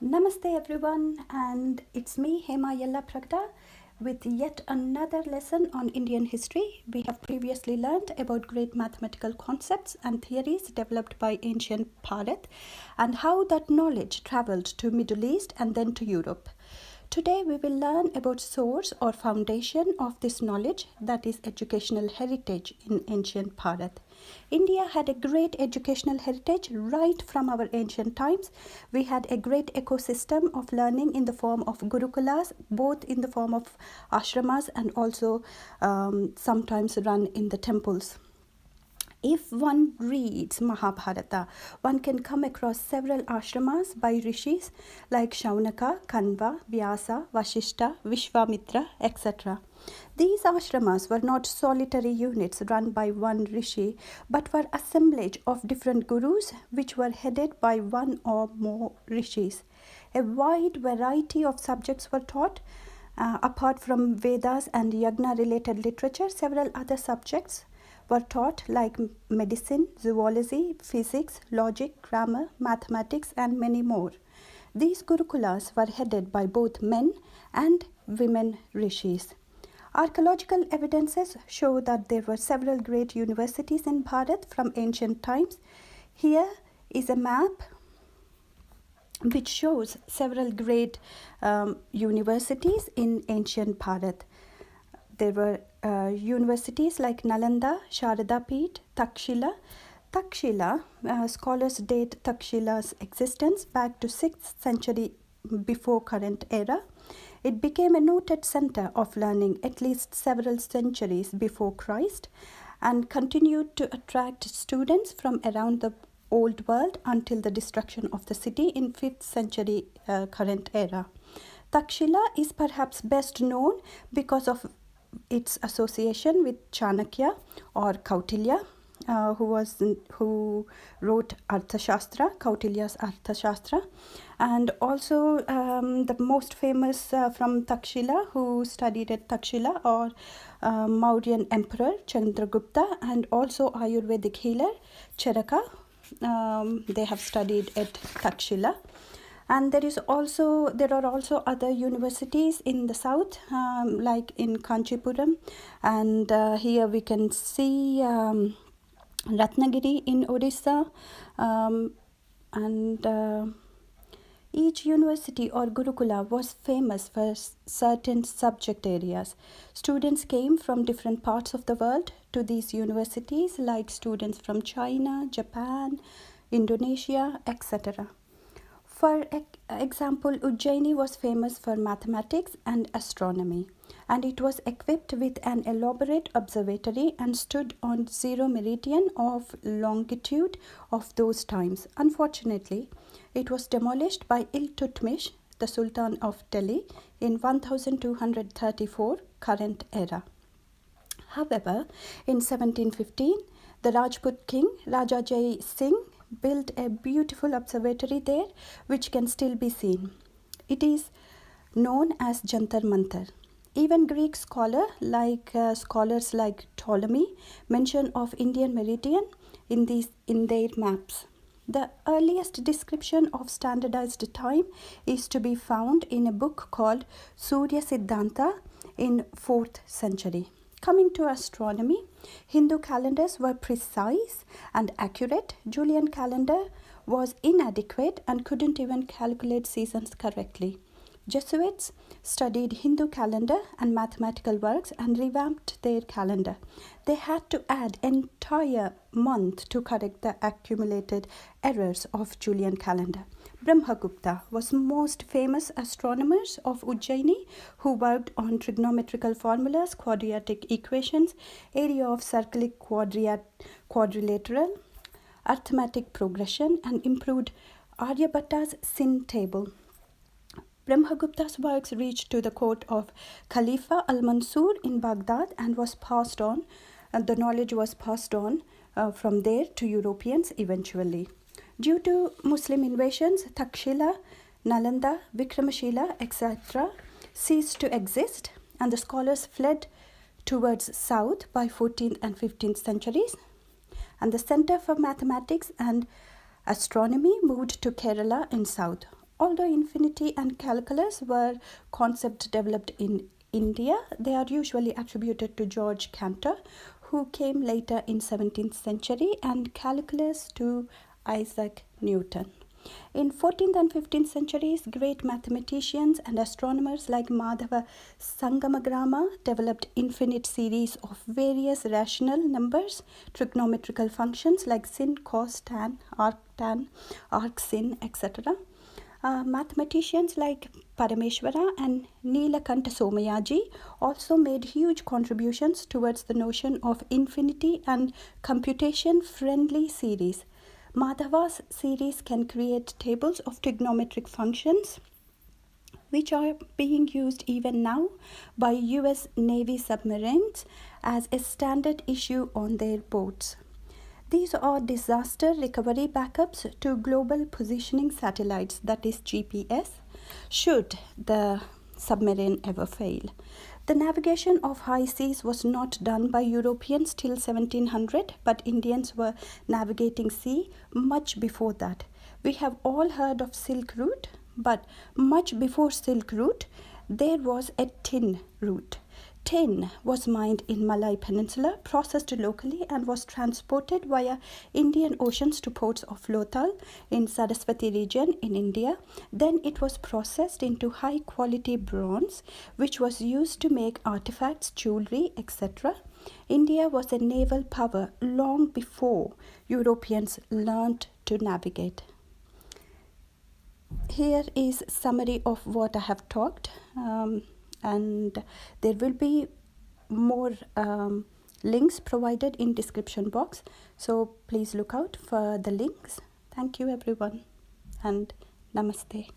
Namaste everyone, and it's me Hema Yella Pragda with yet another lesson on Indian history. We have previously learned about great mathematical concepts and theories developed by ancient Bharat and how that knowledge traveled to Middle East and then to Europe. Today we will learn about source or foundation of this knowledge, that is educational heritage in ancient Bharat. India had a great educational heritage right from our ancient times. We had a great ecosystem of learning in the form of gurukulas, both in the form of ashramas and also sometimes run in the temples. If one reads Mahabharata, one can come across several ashramas by rishis like Shaunaka, Kanva, Vyasa, Vashishta, Vishwamitra, etc. These ashramas were not solitary units run by one rishi, but were assemblage of different gurus which were headed by one or more rishis. A wide variety of subjects were taught. Apart from Vedas and Yagna related literature, several other subjects were taught like medicine, zoology, physics, logic, grammar, mathematics, and many more. These gurukulas were headed by both men and women rishis. Archaeological evidences show that there were several great universities in Bharat from ancient times. Here is a map which shows several great universities in ancient Bharat. There were universities like Nalanda, Sharada Peeth, Takshila. Takshila, scholars date Takshila's existence back to 6th century before current era. It became a noted center of learning at least several centuries before Christ and continued to attract students from around the old world until the destruction of the city in 5th century current era. Takshila is perhaps best known because of its association with Chanakya or Kautilya, who wrote Arthashastra, Kautilya's Arthashastra, and also the most famous from Takshila who studied at Takshila or Mauryan Emperor Chandragupta, and also Ayurvedic healer Charaka. They have studied at Takshila. And there are also other universities in the south, like in Kanchipuram, and here we can see Ratnagiri in Odisha, and each university or Gurukula was famous for certain subject areas. Students came from different parts of the world to these universities, like students from China, Japan, Indonesia, etc. For example, Ujjaini was famous for mathematics and astronomy, and it was equipped with an elaborate observatory and stood on zero meridian of longitude of those times. Unfortunately, it was demolished by Iltutmish, the Sultan of Delhi, in 1234 current era. However, in 1715, the Rajput king Raja Jai Singh built a beautiful observatory there which can still be seen. It is known as Jantar Mantar. Even Greek scholars like Ptolemy mention of Indian meridian in their maps. The earliest description of standardized time is to be found in a book called Surya Siddhanta in 4th century. Coming to astronomy, Hindu calendars were precise and accurate. Julian calendar was inadequate and couldn't even calculate seasons correctly. Jesuits studied Hindu calendar and mathematical works and revamped their calendar. They had to add entire month to correct the accumulated errors of Julian calendar. Brahmagupta was most famous astronomers of Ujjaini who worked on trigonometrical formulas, quadratic equations, area of cyclic quadrilateral, arithmetic progression, and improved Aryabhata's sin table. Brahmagupta's works reached to the court of Khalifa al-Mansur in Baghdad and was passed on, and the knowledge was passed on from there to Europeans eventually. Due to Muslim invasions, Takshila, Nalanda, Vikramashila, etc. ceased to exist, and the scholars fled towards south by 14th and 15th centuries, and the center for mathematics and astronomy moved to Kerala in south. Although infinity and calculus were concepts developed in India, they are usually attributed to George Cantor, who came later in 17th century, and calculus to Isaac Newton. In 14th and 15th centuries, great mathematicians and astronomers like Madhava Sangamagrama developed infinite series of various rational numbers, trigonometrical functions like sin, cos, tan, arc, sin, etc. Mathematicians like Parameshwara and Neelakanta Somayaji also made huge contributions towards the notion of infinity and computation-friendly series. Madhava's series can create tables of trigonometric functions which are being used even now by US Navy submarines as a standard issue on their boats. These are disaster recovery backups to global positioning satellites, that is GPS, should the submarine ever fail. The navigation of high seas was not done by Europeans till 1700, but Indians were navigating sea much before that. We have all heard of Silk Route, but much before Silk Route, there was a tin route. Tin was mined in Malay Peninsula, processed locally, and was transported via Indian Oceans to ports of Lothal in Saraswati region in India. Then it was processed into high quality bronze, which was used to make artifacts, jewelry, etc. India was a naval power long before Europeans learnt to navigate. Here is a summary of what I have talked. And there will be more links provided in description box, so please look out for the links. Thank you everyone, and namaste.